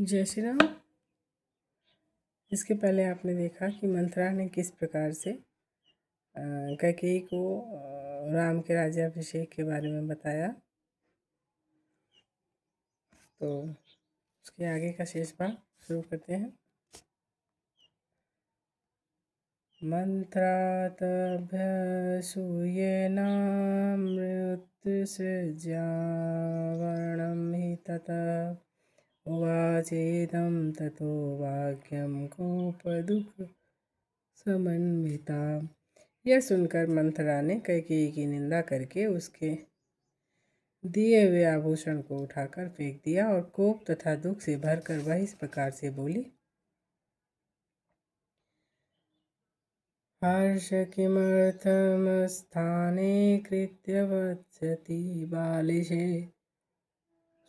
जय श्री राम। इसके पहले आपने देखा कि मंथरा ने किस प्रकार से कैकेयी को राम के राज्याभिषेक के बारे में बताया। तो उसके आगे का शेष भाग शुरू करते हैं। मंत्रातभ्यसूयेनामृतसृज्यावरणं हि ततः उवाचेदं ततो वाक्यं कोपदुःखसमन्विता। यह सुनकर मंथरा ने कैकेयी की निंदा करके उसके दिए हुए आभूषण को उठाकर फेंक दिया और कोप तथा दुख से भरकर वह इस प्रकार से बोली। हर्ष किमर्थमस्थाने कृत्य वत्सति बालिशे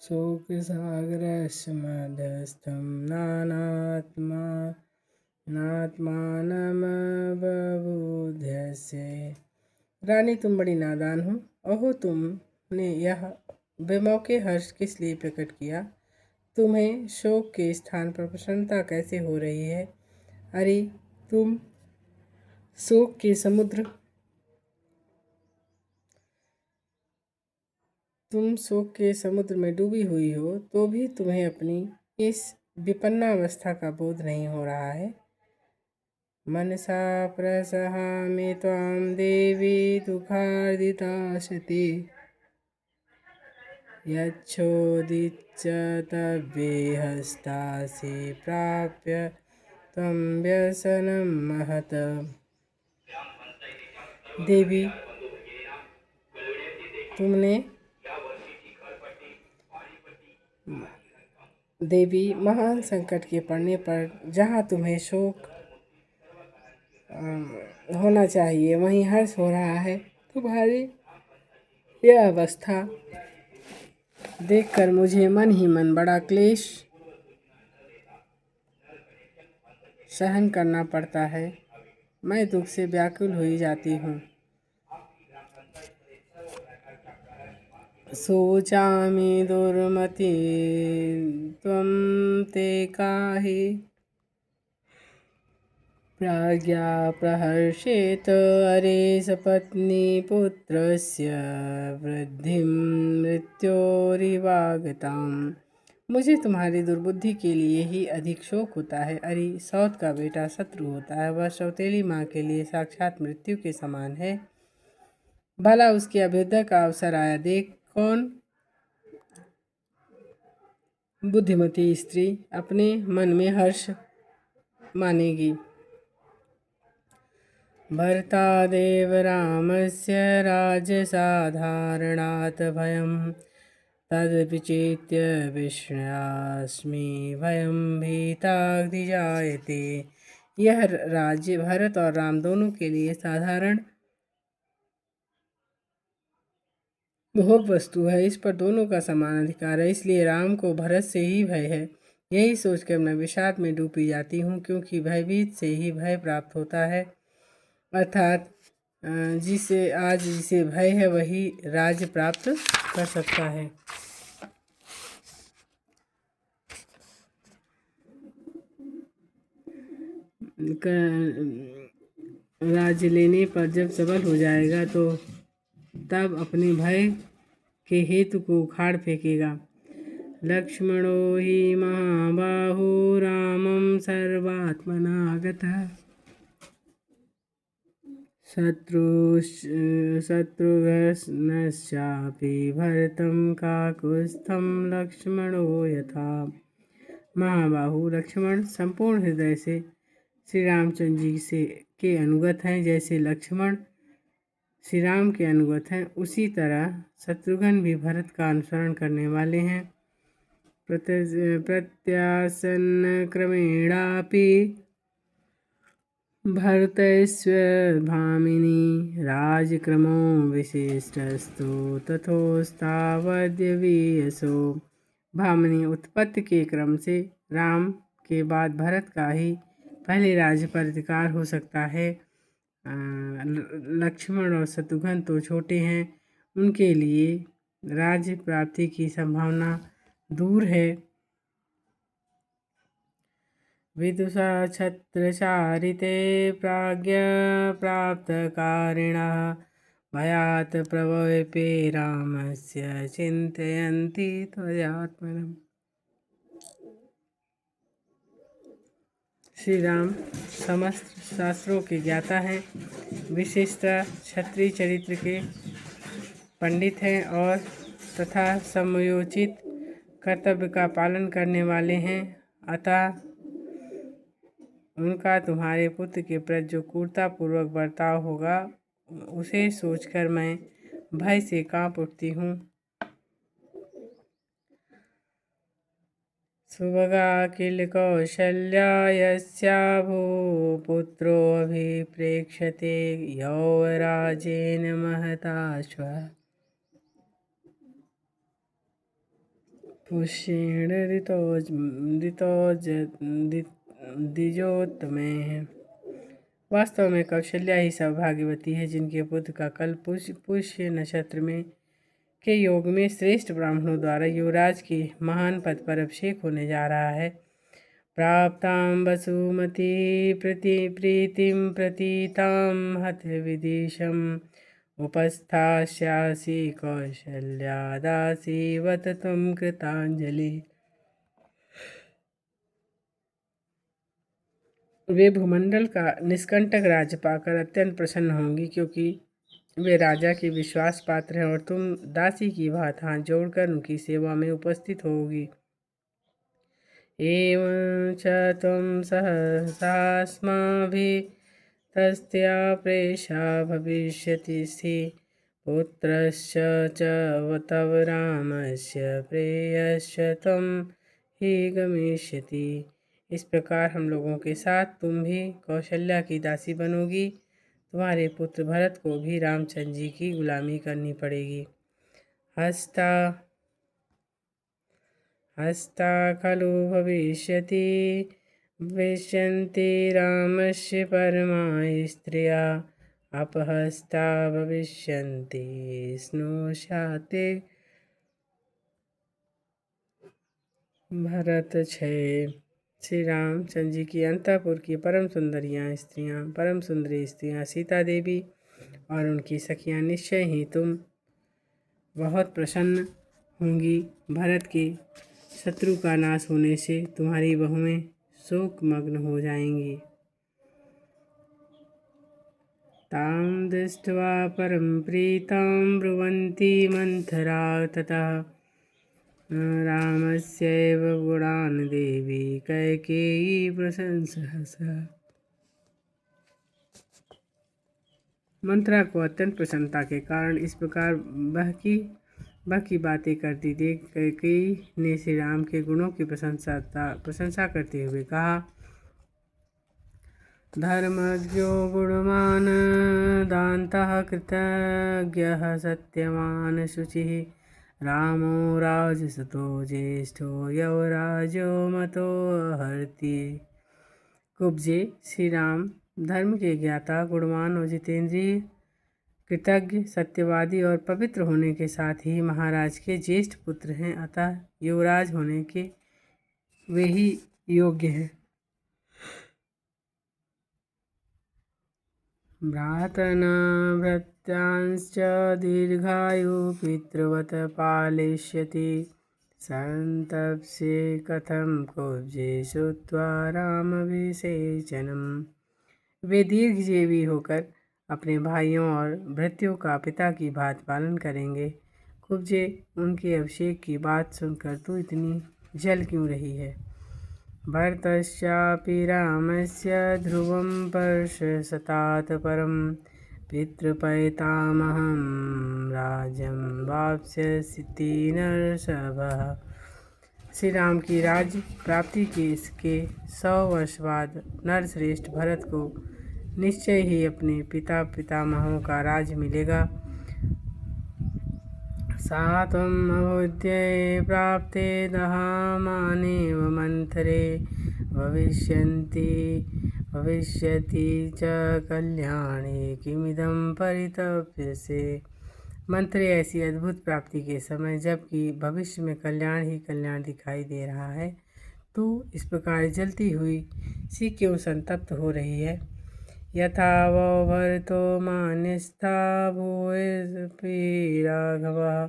शोकसागरस्य मध्यस्थं नात्मानमबबूध्यसे। रानी, तुम बड़ी नादान हो। अहो, तुमने यह बेमौके हर्ष किस लिए प्रकट किया? तुम्हें शोक के स्थान पर प्रसन्नता कैसे हो रही है? अरे, तुम शोक के समुद्र में डूबी हुई हो तो भी तुम्हें अपनी इस विपन्नावस्था का बोध नहीं हो रहा है। मनसा प्रसहामि त्वां देवी दुःखार्दिताशते यच्छोदिच्यतव्ये हस्तासि प्राप्य त्वं व्यसनं महत्। देवी, महान संकट के पड़ने पर जहाँ तुम्हें शोक होना चाहिए वहीं हर्ष हो रहा है। तुम्हारी यह अवस्था देखकर मुझे मन ही मन बड़ा क्लेश सहन करना पड़ता है। मैं दुख से व्याकुल हुई जाती हूँ। सोचामि दुर्मति त्वं ते काहि प्राज्ञा प्रहर्षेत अरे सपत्नी पुत्रस्य वृद्धिं मृत्योरिवागताम्। मुझे तुम्हारी दुर्बुद्धि के लिए ही अधिक शोक होता है। अरे, सौत का बेटा शत्रु होता है, वह सौतेली माँ के लिए साक्षात मृत्यु के समान है। भला उसकी अभ्युदय का अवसर आया देख कौन बुद्धिमती स्त्री अपने मन में हर्ष मानेगी। भर्तादेव रामस्य राज्यसाधारणात् भयं तद्विचित्य विस्मयास्मि भयं भीताग्निजायते। यह राज्य भरत और राम दोनों के लिए साधारण भोग वस्तु है। इस पर दोनों का समान अधिकार है, इसलिए राम को भरत से ही भय है। यही सोचकर मैं विषाद में डूबी जाती हूँ, क्योंकि भयभीत से ही भय प्राप्त होता है। अर्थात जिसे भय है वही राज्य प्राप्त कर सकता है। राज्य लेने पर जब सबल हो जाएगा तो तब अपने भय के हेतु को उखाड़ फेंकेगा। लक्ष्मणो हि महाबाहो रामं सर्वात्मनागतः शत्रुघ्नश्चापि भरतं काकुत्स्थं लक्ष्मणो यथा। महाबाहु लक्ष्मण संपूर्ण हृदय से श्री रामचंद्र जी के अनुगत हैं। जैसे लक्ष्मण श्री राम के अनुगत हैं, उसी तरह शत्रुघ्न भी भरत का अनुसरण करने वाले हैं। प्रत्यासन्न क्रमेणापि भरतस्वभामिनी राजक्रमो विशिष्टस्तु तथोस्तावद्यवीयसो। भामिनी उत्पत्ति के क्रम से राम के बाद भरत का ही पहले राज्य पर अधिकार हो सकता है। लक्ष्मण और शत्रुघ्न तो छोटे हैं, उनके लिए राज्य प्राप्ति की संभावना दूर है। विदुषा छत्रचारिते प्राज्ञप्राप्तकारिणः भयात् प्रवैपे रामस्य चिन्तयन्ति त्वयात्मनम्। श्री राम समस्त शास्त्रों के ज्ञाता हैं, विशेषतः क्षत्रिय चरित्र के पंडित हैं और तथा समयोचित कर्तव्य का पालन करने वाले हैं। अतः उनका तुम्हारे पुत्र के प्रति जो क्रूरतापूर्वक बर्ताव होगा उसे सोचकर मैं भय से कांप उठती हूँ। सुभगा किल कौशल्या यस्या भूपुत्रोऽभिप्रेक्ष्यते यौवराजेन महताश्व पुष्येण द्विजोत्तमे। वास्तव में कौशल्या ही सौभाग्यवती है जिनके पुत्र का कल पुष्य नक्षत्र में के योग में श्रेष्ठ ब्राह्मणों द्वारा युवराज के महान पद पर अभिषेक होने जा रहा है। प्राप्तां वसुमती प्रीतिं प्रतीतां हत विदिशम् उपस्थास्यासि कौशल्यादासीवत त्वं कृतांजलि। वे भूमंडल का निष्कंटक राज्य पाकर अत्यंत प्रसन्न होंगी, क्योंकि वे राजा के विश्वास पात्र हैं और तुम दासी की भांति हाथ जोड़कर उनकी सेवा में उपस्थित होगी। एवं च त्वं सहसास्माभिस्तस्या प्रेषा भविष्यति पुत्रश्च च तव रामस्य प्रेयश्च त्वं हि गमिष्यति। इस प्रकार हम लोगों के साथ तुम भी कौशल्या की दासी बनोगी। तुम्हारे पुत्र भरत को भी रामचंद्र जी की गुलामी करनी पड़ेगी। हस्ता खलु भविष्यन्ति रामस्य परमा स्त्रिया अपहस्ता भविष्यन्ति स्नुषाते भरत छे। श्री रामचंद्र जी की अंतःपुर की परम सुंदरी स्त्रियां सीता देवी और उनकी सखियां निश्चय ही तुम बहुत प्रसन्न होंगी। भरत के शत्रु का नाश होने से तुम्हारी बहुएं शोकमग्न हो जाएंगी। तां दृष्ट्वा परम प्रीतां ब्रुवन्ती मंथरा ततः रामस्यैव गुणान् देवी कैकेयी प्रशंसहसा। मंत्रा को अत्यंत प्रसन्नता के कारण इस प्रकार बाकी बातें करती देख कैकेयी ने श्री राम के गुणों की प्रशंसा करते हुए कहा, धर्मज्ञो गुणवान् दान्तः कृतज्ञः सत्यवान् शुचिः रामो राजसुतो ज्येष्ठो यवराजो मतो हर्ति। कुब्जे, श्री राम धर्म के ज्ञाता, गुणवान और जितेंद्रिय, कृतज्ञ, सत्यवादी और पवित्र होने के साथ ही महाराज के ज्येष्ठ पुत्र हैं। अतः युवराज होने के वे ही योग्य हैं। भ्रातना भृत्यांश्च दीर्घायु पितृवत पालयिष्यति संतप्स्ये कथं कुब्जे श्रुत्वा रामभिषेचनम्। वे दीर्घजीवी होकर अपने भाइयों और भृत्यों का पिता की भांति पालन करेंगे। कुब्जे, उनके अभिषेक की बात सुनकर तू इतनी जल क्यों रही है। भरतश्चापि रामस्य ध्रुवं पर्षशतात् परं पितृपैतामहं राज्यं वाप्स्यसि नरषभः। श्री राम की राज्य प्राप्ति के इसके 100 वर्ष बाद नरश्रेष्ठ भरत को निश्चय ही अपने पितामहों का राज्य मिलेगा। सा त्वम् अभुज्ये प्राप्ते दहामानेव मंथरे भविष्यति च कल्याणे किमिदं परितप्यसे। मंथरे, ऐसी अद्भुत प्राप्ति के समय, जबकि भविष्य में कल्याण ही कल्याण दिखाई दे रहा है, तो इस प्रकार जलती हुई सी क्यों संतप्त हो रही है। यथा वो भरतो मान्यस्था भूयस्पि राघवः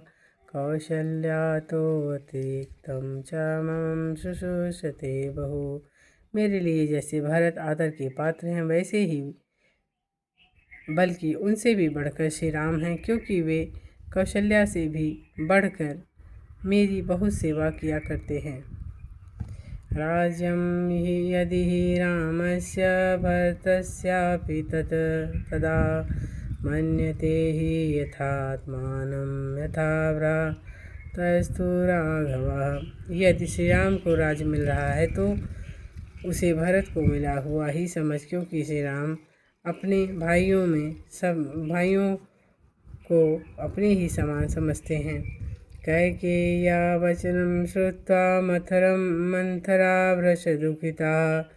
कौशल्या तो अतिरिक्तं च मम शुश्रूषते बहु। मेरे लिए जैसे भरत आदर के पात्र हैं, वैसे ही बल्कि उनसे भी बढ़कर श्री राम हैं, क्योंकि वे कौशल्या से भी बढ़कर मेरी बहुत सेवा किया करते हैं। राज्यं हि यदि हि रामस्य भरतस्यापि तदा मन्यते हि यथात्मानं यथा भ्रातस्तु राघवः। यदि श्री राम को राज्य मिल रहा है तो उसे भरत को मिला हुआ ही समझ, क्योंकि श्री राम अपने भाइयों में सब भाइयों को अपने ही समान समझते हैं। कैकेय्या वचनं श्रुत्वा मंथरा भृशदुःखिता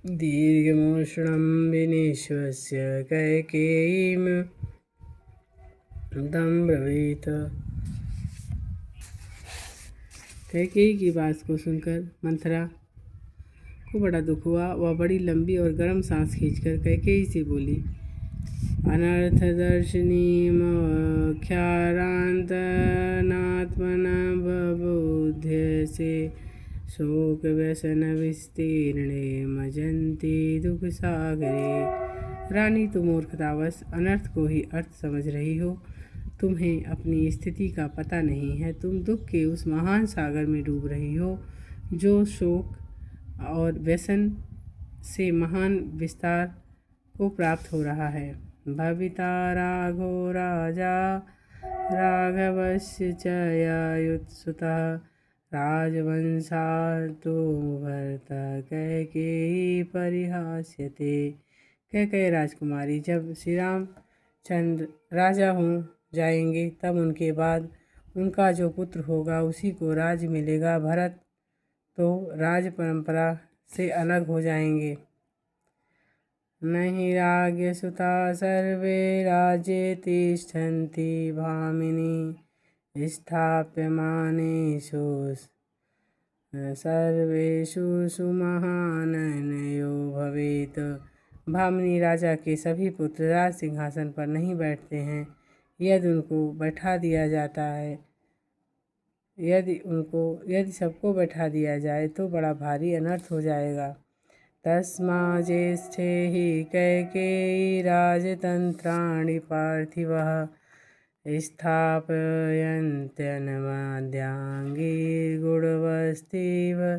दीर्घमूषणं विनिश्वस्य कैकेयीं तं ब्रवीत। कैकेयी की बात को सुनकर मंथरा को बड़ा दुख हुआ। वह बड़ी लंबी और गर्म सांस खींचकर कैकेयी से बोली, अनर्थदर्शिनीमख्यारान्तनात्मन बबुध्यसे शोक व्यसन विस्तीर्णे मजंती दुख सागरे। रानी, तुम मूर्खतावश अनर्थ को ही अर्थ समझ रही हो। तुम्हें अपनी स्थिति का पता नहीं है। तुम दुख के उस महान सागर में डूब रही हो जो शोक और व्यसन से महान विस्तार को प्राप्त हो रहा है। भविता राघो राजा राघवस्य च युत्सुतः राजवंशात् भरत कैकेयी परिहास्यते। कैकेयी राजकुमारी, जब श्री रामचंद्र राजा हो जाएंगे तब उनके बाद उनका जो पुत्र होगा उसी को राज्य मिलेगा। भरत तो राज परंपरा से अलग हो जाएंगे। नहि राज्ञसुता सर्वे राज्ये तिष्ठन्ति भामिनी स्थाप्यमानेषु सर्वेषु सुमहाननयो भवेत्। भामिनी राजा के सभी पुत्र राज सिंहासन पर नहीं बैठते हैं। यदि उनको बैठा दिया जाता है यदि सबको बैठा दिया जाए तो बड़ा भारी अनर्थ हो जाएगा। तस्मा ज्येष्ठे हि कैकेयी राजतंत्राणि पार्थिवः स्थापयन्त्यन्माद्यांगिर्गुणवस्तीव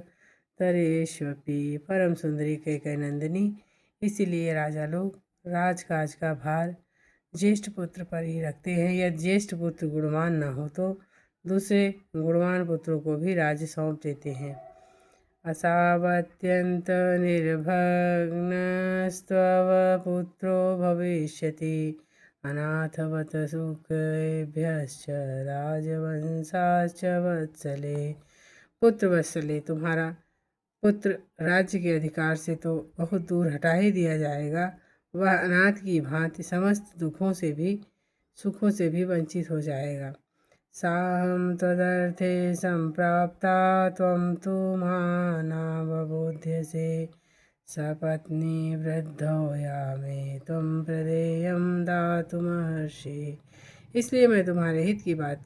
तरेष्वपि। परम सुंदरी कैकेयी नंदिनी, इसीलिए राजा लोग राजकाज का भार ज्येष्ठ पुत्र पर ही रखते हैं। यदि ज्येष्ठ पुत्र गुणवान न हो तो दूसरे गुणवान पुत्रों को भी राज्य सौंप देते हैं। असावत्यंत निर्भग्नस्त्वव पुत्रो भविष्यति अनाथवत सुखेभ्यश्च राजवंशाश्च वत्सले। पुत्र वत्सले, तुम्हारा पुत्र राज्य के अधिकार से तो बहुत दूर हटा ही दिया जाएगा। वह अनाथ की भांति समस्त सुखों से भी वंचित हो जाएगा। साहं तदर्थे संप्राप्ता त्वं तु मानावबोध्यसे सपत्नी वृद्धो यामे त्वं प्रदेयं दातुमहर्षि। इसलिए मैं तुम्हारे हित की बात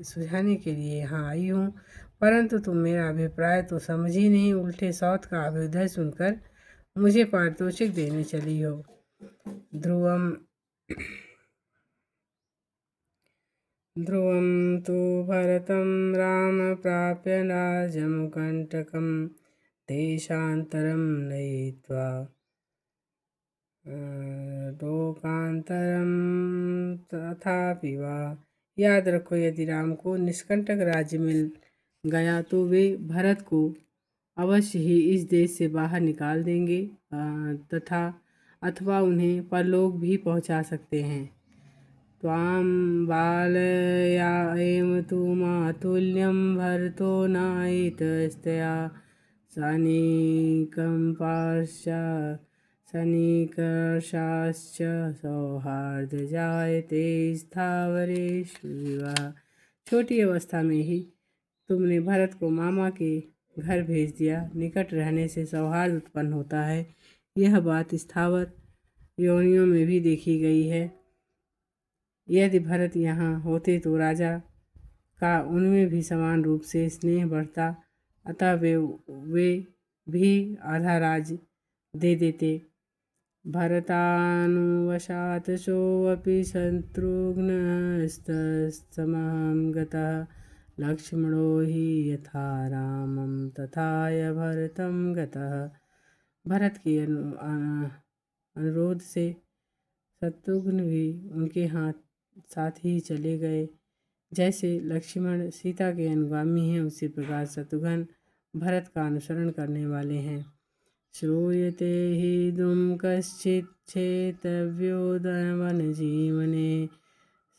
सुझाने के लिए यहाँ आई हूँ, परंतु तुम मेरा अभिप्राय तो समझ ही नहीं, उल्टे सौत का अभ्युदय सुनकर मुझे पारितोषिक देने चली हो। ध्रुवं तु भरतं राम प्राप्य राज्यं कंटकं देशान्तरं नयित्वा लोकान्तरं तथापि वा। याद रखो, यदि राम को निष्कंटक राज्य मिल गया तो वे भरत को अवश्य ही इस देश से बाहर निकाल देंगे अथवा उन्हें परलोक भी पहुंचा सकते हैं। त्वां बालयाएम तु मातुल्यं भरतो नायितस्तया सनिकर्षाश्च सौहार्द जायते स्थावरेषु विवाह। छोटी अवस्था में ही तुमने भरत को मामा के घर भेज दिया। निकट रहने से सौहार्द उत्पन्न होता है। यह बात स्थावर योनियों में भी देखी गई है। यदि भरत यहाँ होते तो राजा का उनमें भी समान रूप से स्नेह बढ़ता, अतः वे भी आधा राज दे देते। भरतानुवशात् सोऽपि शत्रुघ्नस्तत्समं गतः लक्ष्मणो हि यथा रामं तथाय भरतं गतः। भरत के अनुरोध से शत्रुघ्न भी उनके साथ ही चले गए। जैसे लक्ष्मण सीता के अनुगामी हैं, उसी प्रकार शत्रुघ्न भरत का अनुसरण करने वाले हैं। श्रूयते हि दुम कश्चित् क्षेतव्यो वनजीवने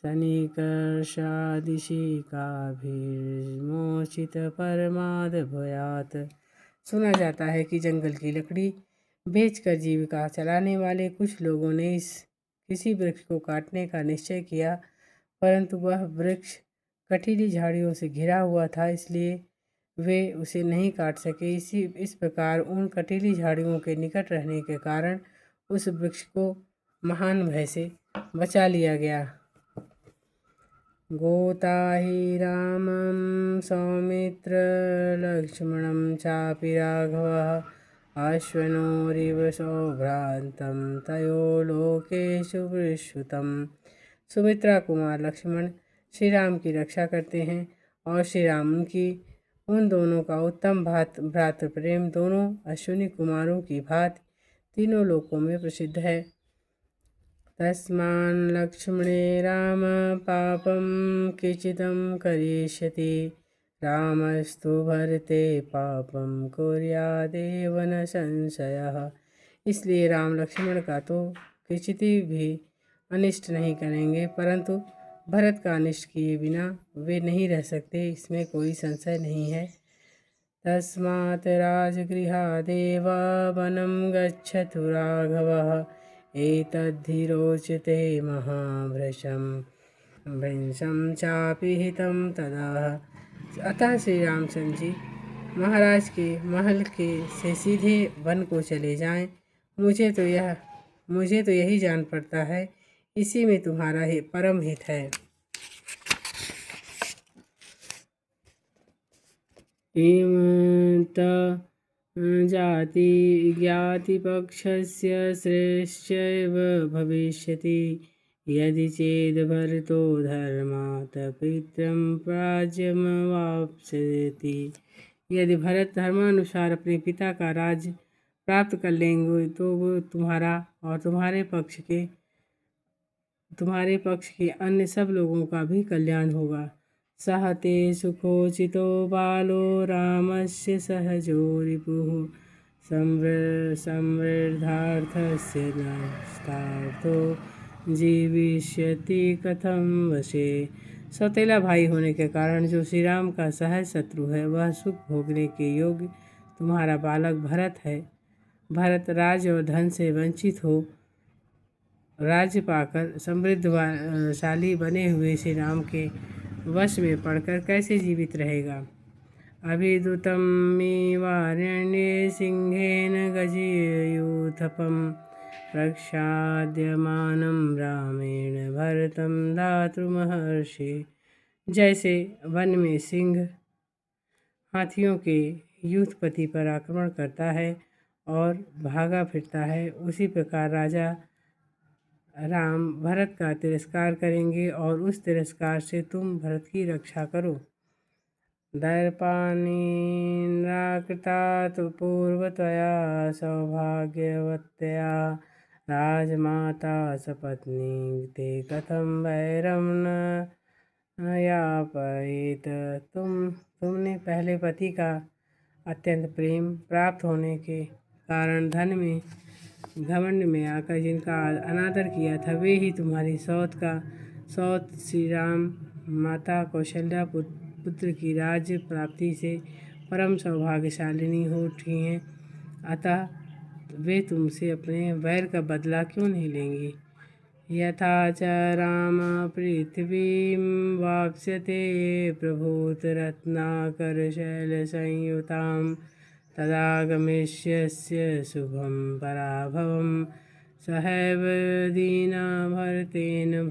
सनिकर्षादिशिकाभिर्मोचित परमाद भयात्। सुना जाता है कि जंगल की लकड़ी बेचकर जीविका चलाने वाले कुछ लोगों ने किसी वृक्ष को काटने का निश्चय किया, परंतु वह वृक्ष कटीली झाड़ियों से घिरा हुआ था, इसलिए वे उसे नहीं काट सके। इस प्रकार उन कटीली झाड़ियों के निकट रहने के कारण उस वृक्ष को महान भय से बचा लिया गया। गोता हि रामं सौमित्र लक्ष्मणं चापि राघवः अश्वनोरिव सौभ्रान्तं तयो लोकेषु विश्रुतं। सुमित्रा कुमार लक्ष्मण श्री राम की रक्षा करते हैं और श्री राम उन दोनों का उत्तम भ्रातृ प्रेम दोनों अश्विनी कुमारों की भांति तीनों लोकों में प्रसिद्ध है। तस्मान् लक्ष्मणे राम पापं किंचिदं करिष्यति रामस्तु भरते पापं कुर्यादेव न संशयः। इसलिए राम लक्ष्मण का तो किंचित भी अनिष्ट नहीं करेंगे, परंतु भरत का अनिष्ट किए बिना वे नहीं रह सकते, इसमें कोई संशय नहीं है। तस्मात् राजगृहादेव वनं गच्छतु राघवः एतद्धि रोचते महाभृशं चापि हितं तदा। अतः श्री रामचंद्र जी महाराज के महल के से सीधे वन को चले जाएं। मुझे तो यही जान पड़ता है, इसी में तुम्हारा ही परम हित है। हेमंत जाति ज्ञाति पक्षस्य श्रेष्ठैव भविष्यति यदि चेद भरतो धर्मात् पितरं राज्यमवाप्स्यति। यदि भरत धर्मानुसार अपने पिता का राज्य प्राप्त कर लेंगे तो वो तुम्हारा और तुम्हारे पक्ष के अन्य सब लोगों का भी कल्याण होगा। सहते सुखोचितो बालो रामस्य सहजो रिपुः संवृद्धार्थस्य नष्टार्थो जीविष्यति कथम वशे। सौतेला भाई होने के कारण जो श्री राम का सहज शत्रु है, वह सुख भोगने के योग्य तुम्हारा बालक भरत है। भरत राज और धन से वंचित हो राज्य पाकर समृद्धशाली बने हुए श्री राम के वश में पड़कर कैसे जीवित रहेगा। अभिदूतमेवारण्ये सिंहेन गजयूथपं प्रक्षाद्यमानं रामेण भरतं धातुमहर्षि। जैसे वन में सिंह हाथियों के यूथपति पर आक्रमण करता है और भागा फिरता है, उसी प्रकार राजा राम भरत का तिरस्कार करेंगे और उस तिरस्कार से तुम भरत की रक्षा करो। दर्पानीन्द्राकृता तु पूर्वतया सौभाग्यवत्या राजमाता सपत्नी ते कथम वैरं न यापयेत। तुमने पहले पति का अत्यंत प्रेम प्राप्त होने के कारण धन में घमंड में आकर जिनका अनादर किया था, वे ही तुम्हारी सौत श्री राम माता कौशल्या पुत्र की राज्य प्राप्ति से परम सौभाग्यशालिनी हो उठी हैं। अतः वे तुमसे अपने वैर का बदला क्यों नहीं लेंगी। यथा च राम पृथिवीं वाप्स्यते प्रभूतरत्नाकरशैलसंयुतां तदा गमिष्यस्य शुभं पराभवं सहैव दीना भरतेन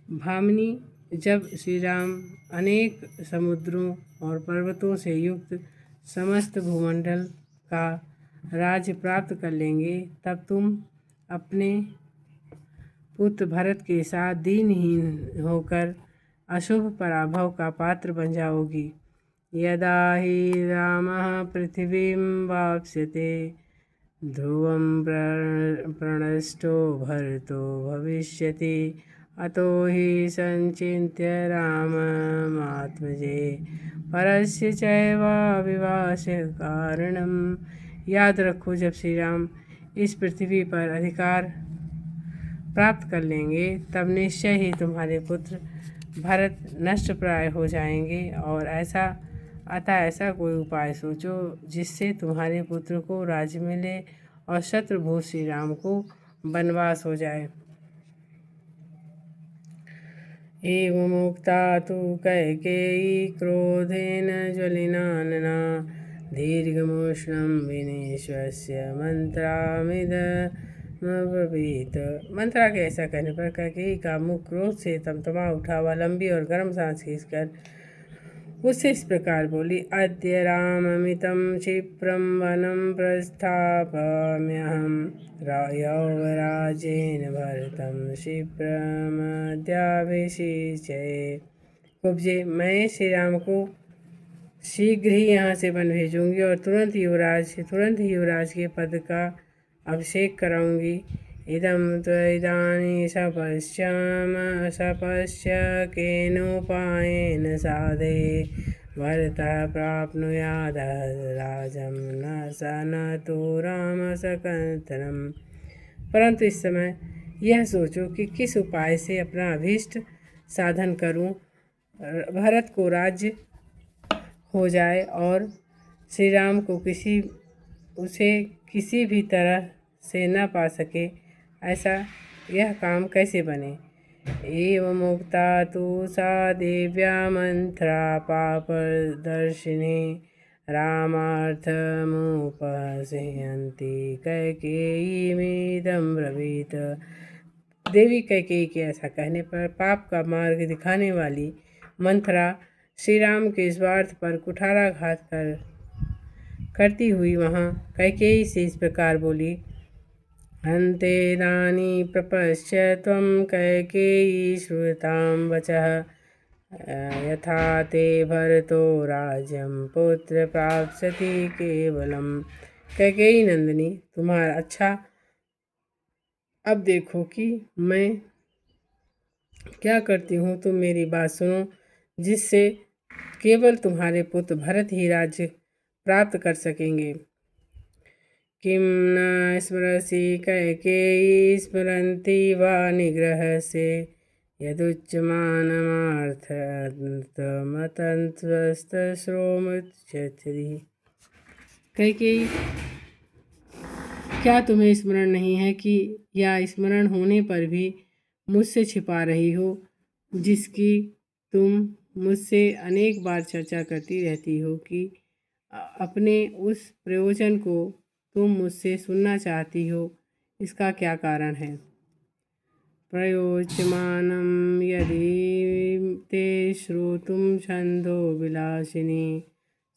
भामिनी। जब श्री राम अनेक समुद्रों और पर्वतों से युक्त समस्त भूमंडल का राज्य प्राप्त कर लेंगे, तब तुम अपने पुत्र भरत के साथ दीनहीन होकर अशुभ पराभव का पात्र बन जाओगी। यदा ही रामः पृथिवीं वाप्स्यते ध्रुवं प्रणष्टो भरतो भविष्यति अतो हि संचिन्त्य राममात्मजे परस्य चैवाविवास्य कारणम्। याद रखो, जब श्री राम इस पृथ्वी पर अधिकार प्राप्त कर लेंगे, तब निश्चय ही तुम्हारे पुत्र भरत नष्टप्राय हो जाएंगे। और ऐसा कोई उपाय सोचो जिससे तुम्हारे पुत्र को राज्य मिले और शत्रुभूत श्री राम को वनवास हो जाए। एवमुक्ता तु कैकेयी क्रोधेन ज्वलिनानना दीर्घमुष्णं विनिश्वस्य मंत्रामिदमब्रवीत। मंत्रा के ऐसा कहने पर कैकेयी का मुख क्रोध से तमतमा उठा। वह लंबी और गर्म सांस खींचकर उससे इस प्रकार बोली, अद्य राममितं क्षिप्रं वनं प्रस्थापयाम्यहं यौवराजेन भरतं क्षिप्रमद्याभिषिच्ये। कुब्जे, मैं श्री राम को शीघ्र ही यहाँ से वन भेजूंगी और तुरंत ही युवराज के पद का अभिषेक कराऊंगी। इदं त्वइदानीं सपश्य केनोपायेन साधे भरतः प्राप्नुयाद राजं न तो राम सकंतनम। परंतु इस समय यह सोचो कि किस उपाय से अपना अभीष्ट साधन करूं, भरत को राज्य हो जाए और श्री राम को उसे किसी भी तरह से न पा सके, ऐसा यह काम कैसे बने। एवमुक्ता तु सा देव्या मंत्रा पापदर्शिनी रामार्थमुपहसयन्ती कैकेयीमिदं ब्रवीत। देवी कैकेयी के ऐसा कहने पर पाप का मार्ग दिखाने वाली मंथरा श्री राम के स्वार्थ पर कुठाराघात करती हुई वहाँ कैकेयी से इस प्रकार बोली, अन्तेदानीं प्रपश्य त्वं कैकेयी श्रुतां वचः यथा ते भरतो राज्यं पुत्र प्राप्स्यति केवलम्। कैकेयी नंदिनी, तुम्हारा अच्छा, अब देखो कि मैं क्या करती हूँ। तुम मेरी बात सुनो, जिससे केवल तुम्हारे पुत्र भरत ही राज्य प्राप्त कर सकेंगे। किं न स्मरसि कैकेयी स्मरन्ती वा निग्रहस्य यदुच्यमानमार्थमतन्त्रस्तश्रोमुच्यति। कैकेयी, क्या तुम्हें स्मरण नहीं है कि या स्मरण होने पर भी मुझसे छिपा रही हो, जिसकी तुम मुझसे अनेक बार चर्चा करती रहती हो कि अपने उस प्रयोजन को तुम मुझसे सुनना चाहती हो, इसका क्या कारण है। प्रयोच्यमानं यदि ते श्रोतुं छन्दो विलासिनी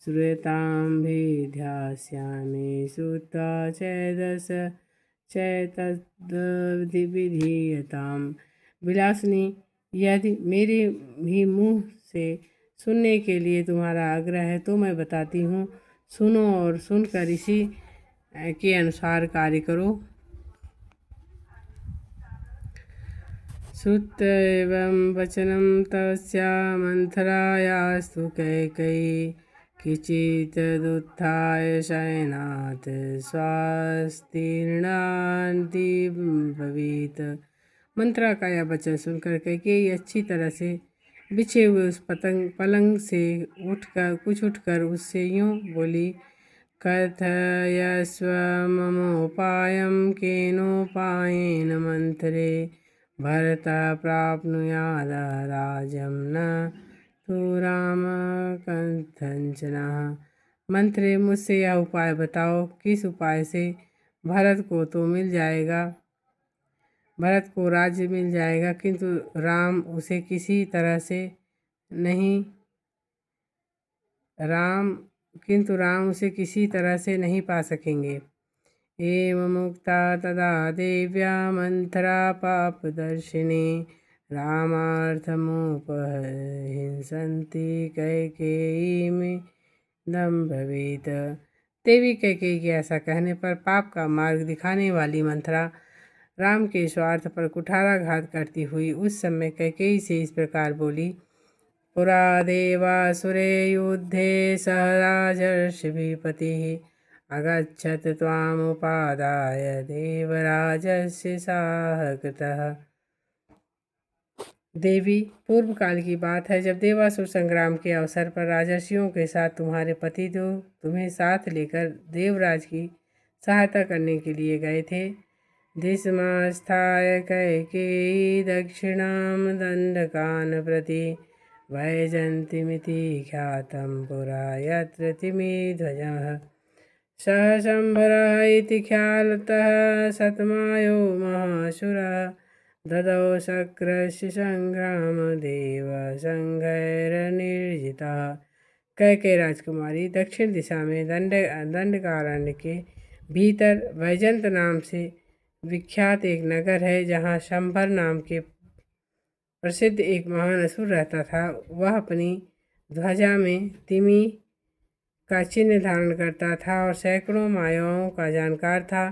श्रूयतां भिध्यास्यामि श्रुत्वा चैतद्विधीयतां। विलासिनी, यदि मेरे भी मुँह से सुनने के लिए तुम्हारा आग्रह है तो मैं बताती हूँ, सुनो और सुनकर इसी के अनुसार कार्य करो। श्रुत्वैवं वचनं तस्या मंथरायास्तु कैकेयी किंचिदुत्थाय शयनात् स्वास्तीर्णान्तिब्रवीत। मंत्रा का यह वचन सुनकर कैकेयी अच्छी तरह से बिछे हुए उस पलंग से उठकर उससे यूं बोली, कथयस्व ममोपायं केनोपायेन मंत्रे भरतः प्राप्नुयाद राज्यं न तु राम कथंचन। मंत्रे, मुझसे यह उपाय बताओ, किस उपाय से भरत को राज्य मिल जाएगा, किंतु राम उसे किसी तरह से नहीं पा सकेंगे। एवमुक्ता तदा देव्या मंथरा पापदर्शिनी रामार्थमुपहिंसन्ति कैकेयीमिदं ब्रवीत। देवी कैकेयी के ऐसा कहने पर पाप का मार्ग दिखाने वाली मंथरा राम के स्वार्थ पर कुठाराघात करती हुई उस समय कैकेयी से इस प्रकार बोली। पुरा देवासुरे युद्धे सह राजर्षिभिपतिः अगच्छत् त्वामुपादाय देवराजस्य साहकृतः। देवी, पूर्व काल की बात है जब देवासुर संग्राम के अवसर पर राजर्षियों के साथ तुम्हारे पति जो तुम्हें साथ लेकर देवराज की सहायता करने के लिए गए थे। दिशमास्थाय कैकेयी दक्षिणां दण्डकान् प्रति वैजयन्तीमिति ख्यातं पुरा यत्र तिमिध्वजः सह शम्भरः इति ख्यातः शतमायो महासुरः ददौ शक्रस्य संग्रामदेव संघैर्निर्जितः। कैकेयी राजकुमारी दक्षिण दिशा में दंडकारण्य के भीतर वैजयंत नाम से विख्यात एक नगर है, जहाँ शंभर नाम के प्रसिद्ध एक महान असुर रहता था। वह अपनी ध्वजा में तिमि का चिन्ह धारण करता था और सैकड़ों मायाओं का जानकार था।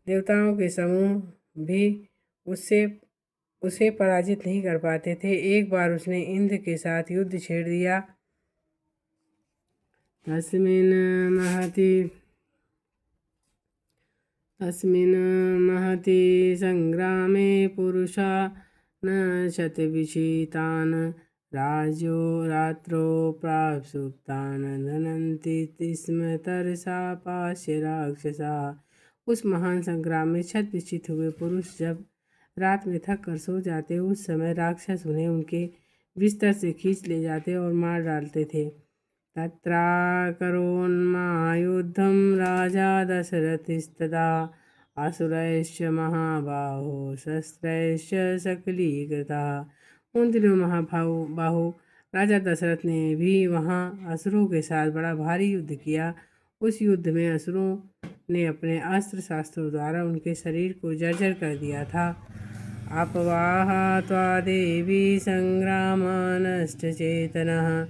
देवताओं के समूह भी उसे पराजित नहीं कर पाते थे। एक बार उसने इंद्र के साथ युद्ध छेड़ दिया। तस्मिन् महति संग्रामे पुरुषा न शतविचितान् राज्यो रात्रो प्राप्सुप्तान् धनन्ति स्म तरसा पास्य राक्षसा। उस महान संग्राम में छत विचित हुए पुरुष जब रात में थक कर सो जाते, उस समय राक्षस उन्हें उनके बिस्तर से खींच ले जाते और मार डालते थे। तत्राकरोन्मायुद्धं राजा दशरथस्तदा असुरैश्च महाबाहो शस्त्रैश्च सकलीकृतः। उन दिनों महाबाहो राजा दशरथ ने भी वहाँ असुरों के साथ बड़ा भारी युद्ध किया। उस युद्ध में असुरों ने अपने अस्त्र शास्त्रों द्वारा उनके शरीर को जर्जर कर दिया था। अपवाह त्वा देवी संग्रामानष्टचेतनः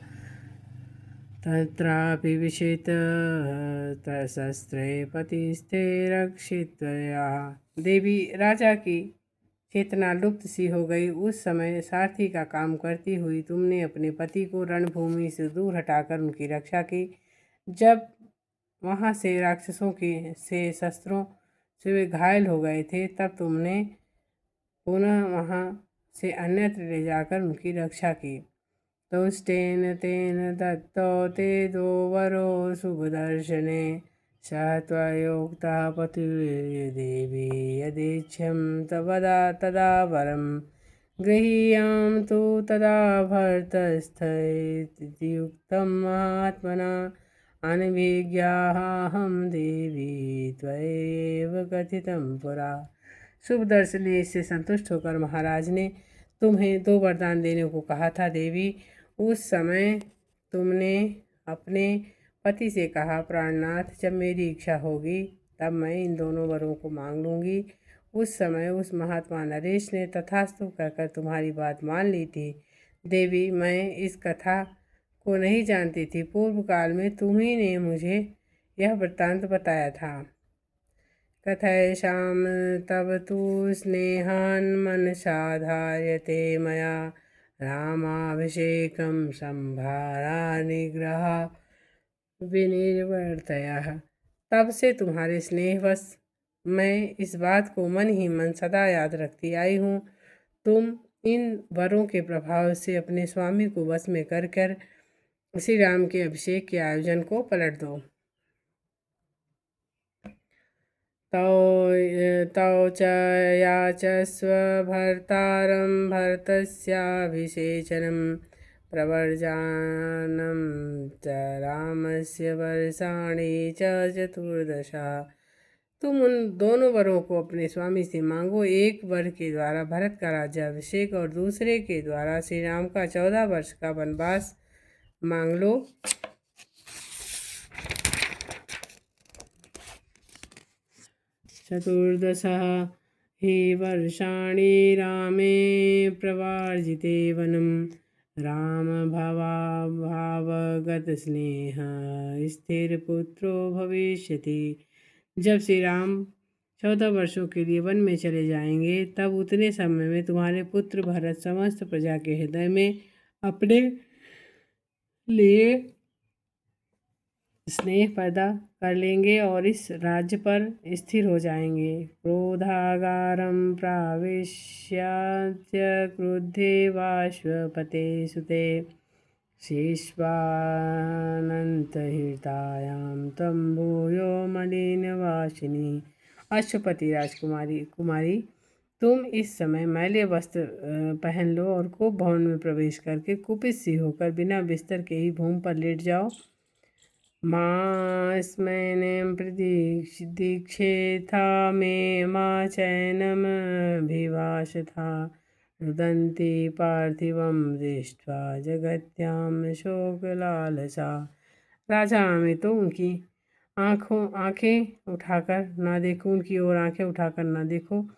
तत्रापि विषित शस्त्रे पतिस्ते रक्षित्वया। देवी, राजा की चेतना लुप्त सी हो गई। उस समय सारथी का काम करती हुई तुमने अपने पति को रणभूमि से दूर हटाकर उनकी रक्षा की। जब वहाँ से राक्षसों से शस्त्रों से वे घायल हो गए थे, तब तुमने पुनः वहाँ से अन्यत्र ले जाकर उनकी रक्षा की। तुष्टेन तेन दत्तौ ते दो वरो शुभदर्शने स त्वयोक्तः पतिर्देवी यदेच्छं तदा वरं गृहीयां तु तदा भर्तस्थैति युक्तं महात्मना अनभिज्ञाहं देवी त्वयैव कथितं पुरा। शुभ दर्शने इससे संतुष्ट होकर महाराज ने तुम्हें 2 वरदान देने को कहा था। देवी, उस समय तुमने अपने पति से कहा, प्राणनाथ, जब मेरी इच्छा होगी तब मैं इन दोनों वरों को मांग लूँगी। उस समय उस महात्मा नरेश ने तथास्तु कहकर तुम्हारी बात मान ली थी। देवी, मैं इस कथा को नहीं जानती थी। पूर्व काल में तुम्ही ने मुझे यह वृत्तांत बताया था। कथयशाम तब तु स्नेहान् मनसा धार्यते मया रामाभिषेकं संभारा निग्रह विनिर्वर्तयः। तब से तुम्हारे स्नेहवश मैं इस बात को मन ही मन सदा याद रखती आई हूँ। तुम इन वरों के प्रभाव से अपने स्वामी को वश में कर श्री राम के अभिषेक के आयोजन को पलट दो। तौ तौ च याचस्व भर्तारं भरतस्याभिषेचनं प्रवर्जानं च रामस्य वर्षाणि च 14। तुम उन दोनों वरों को अपने स्वामी से मांगो, एक वर के द्वारा भरत का राज्याभिषेक और दूसरे के द्वारा श्री राम का 14 वर्ष का वनवास मांग लो। 14 हि वर्षाणि रामे प्रवार्जिते वनं रामभावाभावगतस्नेहः स्थिरपुत्रो भविष्यति। जब श्री राम 14 वर्षों के लिए वन में चले जाएंगे, तब उतने समय में तुम्हारे पुत्र भरत समस्त प्रजा के हृदय में अपने लिए स्नेह पैदा कर लेंगे और इस राज्य पर स्थिर हो जाएंगे। क्रोधागारं प्राविश्याद्य क्रुद्धे वाश्वपते सुते शेष्वानन्तहितायां तं भूयो मलिनवासिनी। अश्वपति कुमारी, तुम इस समय मैले वस्त्र पहन लो और कुप भवन में प्रवेश करके कुपित सी होकर बिना बिस्तर के ही भूमि पर लेट जाओ। मां स्मैनं प्रतीक्षेथा मे मां चैनमभिभाषथा रुदन्ति पार्थिवं दृष्ट्वा जगत्यां शोकलालसा। राजा मैं तो उनकी आंखें उठाकर ना देखो, उनकी ओर आंखें उठाकर ना देखो,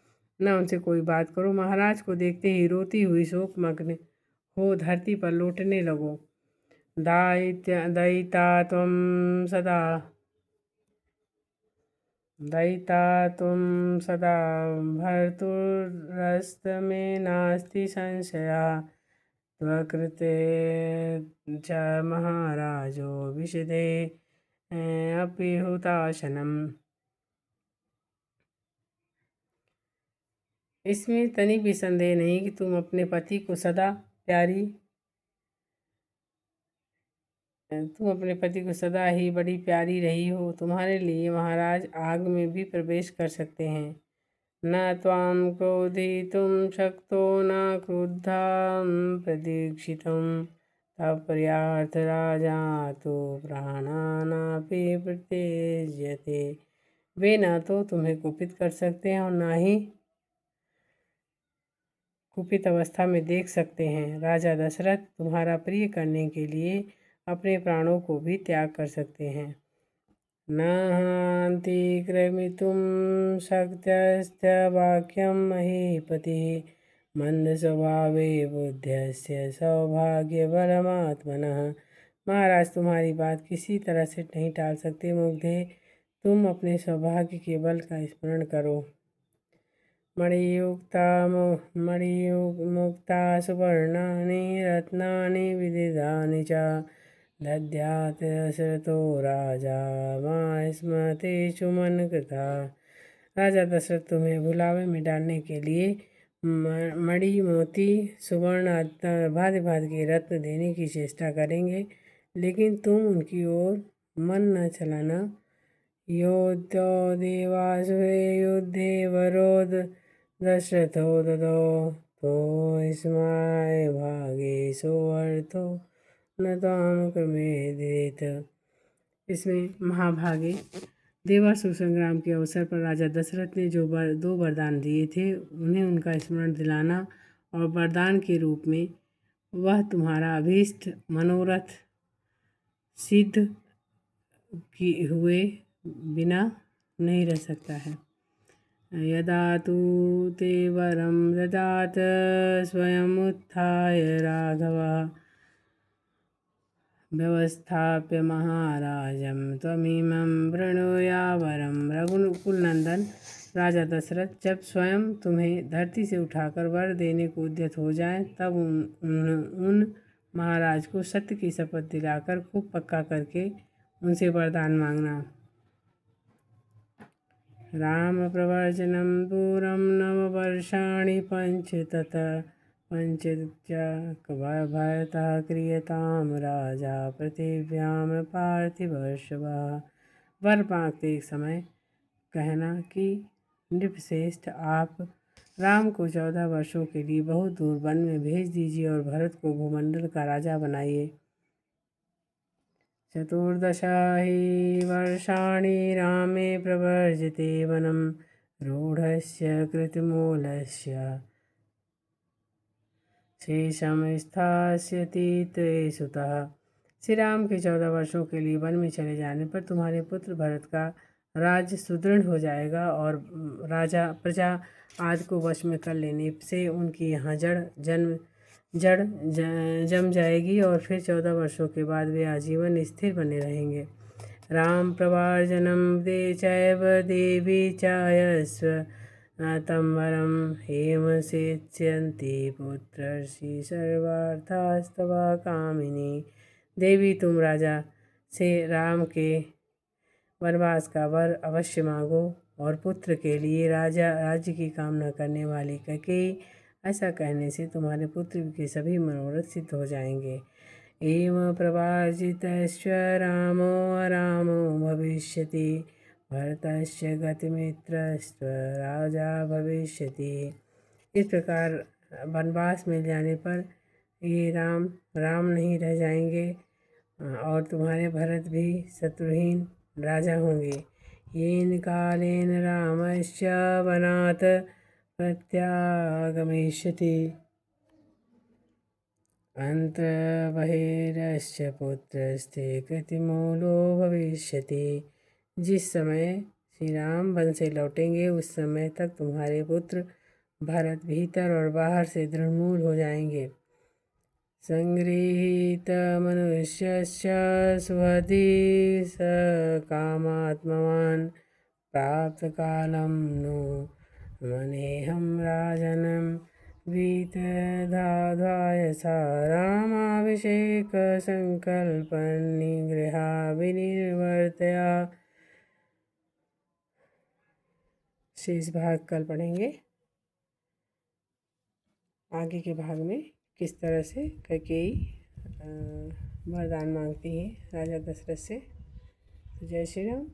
ना उनसे कोई बात करो। महाराज को देखते ही रोती हुई शोकमग्न हो धरती पर लौटने लगो। दयिता त्वं सदा भर्तुरस्तमे नास्ति संशयः त्वकृते च महाराजो विशदे अपि हुताशनम्। इसमें तनिक भी संदेह नहीं कि तुम अपने पति को सदा ही बड़ी प्यारी रही हो। तुम्हारे लिए महाराज आग में भी प्रवेश कर सकते हैं। न त्वां क्रोधितुं शक्तो न क्रुद्धां प्रतीक्षितुं तत्पर्यार्थ राजा तो प्राणानापि प्रत्यज्यते। वे न तो तुम्हें कुपित कर सकते हैं और न ही कुपित अवस्था में देख सकते हैं। राजा दशरथ तुम्हारा प्रिय करने के लिए अपने प्राणों को भी त्याग कर सकते हैं। न हान्ति क्रमितुं शक्यस्य वाक्यं महीपतिः मंदस्वभावे बुद्धस्य सौभाग्यबलमात्मनः। महाराज तुम्हारी बात किसी तरह से नहीं टाल सकते मुग्धे, तुम अपने सौभाग्य के बल का स्मरण करो। मणिमुक्ता सुवर्णानि रत्नानि विदितानि च दद्यात् दशरथो राजा मां स्मृतिषु मनकृता। राजा दशरथ तुम्हें भुलावे में डालने के लिए मणि मोती सुवर्ण भांति भांति के रत्न देने की चेष्टा करेंगे, लेकिन तुम उनकी ओर मन न चलाना। योद्धो देवासुरे युद्धे वरोध दशरथो ददो तो स्माय भागे सोऽर्थो न त्वां क्रमेदित। इसमें महाभागे देवासुर संग्राम के अवसर पर राजा दशरथ ने जो 2 वरदान दिए थे, उन्हें उनका स्मरण दिलाना और वरदान के रूप में वह तुम्हारा अभीष्ट मनोरथ सिद्ध हुए बिना नहीं रह सकता है। यदा तु ते वरं ददात स्वयं उत्थाय राघवः व्यवस्थाप्य महाराजं त्वमिमं वृणुयावरं। रघुकुल नंदन राजा दशरथ जब स्वयं तुम्हें धरती से उठाकर वर देने को उद्यत हो जाए, तब उन महाराज को सत्य की शपथ दिलाकर खूब पक्का करके उनसे वरदान मांगना। राम प्रवचनं पूरं 9 वर्षाणि पंच भयतः क्रियतां राजा पृथिव्यां पार्थिवर्षभः। वर मांगते एक समय कहना कि नृपश्रेष्ठ, आप राम को 14 वर्षों के लिए बहुत दूर वन में भेज दीजिए और भरत को भूमंडल का राजा बनाइए। 14 हि वर्षाणि रामे प्रवर्जिते वनं रूढस्य कृतमूलस्य शेषम स्थास्यति ते सुतः। श्री राम के 14 वर्षों के लिए वन में चले जाने पर तुम्हारे पुत्र भरत का राज्य सुदृढ़ हो जाएगा और राजा प्रजा आदि को वश में कर लेने से उनकी यहाँ जड़ जम जाएगी और फिर 14 वर्षों के बाद वे आजीवन स्थिर बने रहेंगे। राम प्रवार्जनम दे चैव देवी चायस्व तं वरं हेमसेत्स्यन्ति पुत्रर्षि सर्वार्थास्तव कामिनी। देवी, तुम राजा से राम के वनवास का वर अवश्य मांगो और पुत्र के लिए राज्य की कामना करने वाली कैकेयी, ऐसा कहने से तुम्हारे पुत्र के सभी मनोरथ सिद्ध हो जाएंगे। एवं प्रवार्जितश्च रामो अरामो भविष्यति भरतस्य गतिमित्रस्त्व राजा भविष्यति। इस प्रकार वनवास में जाने पर ये राम नहीं रह जाएंगे और तुम्हारे भरत भी शत्रुहीन राजा होंगे। येन कालेन रामस्य वनात् प्रत्यागमिष्यति अन्तर्बहिरस्य पुत्रस्ते कृतिमूलो भविष्यति। जिस समय श्री राम वन से लौटेंगे उस समय तक तुम्हारे पुत्र भरत भीतर और बाहर से दृढ़मूल हो जाएंगे। संगृहीत मनुष्यस्य सुहृदि स कामात्मवान् प्राप्त कालं नो मनेहं राजनं वीतधाधाय सा रामाभिषेक संकल्प निगृहा विनिर्वर्तया। शेष भाग कल पढ़ेंगे। आगे के भाग में किस तरह से कैकेयी वरदान मांगती है राजा दशरथ से। जय श्री राम।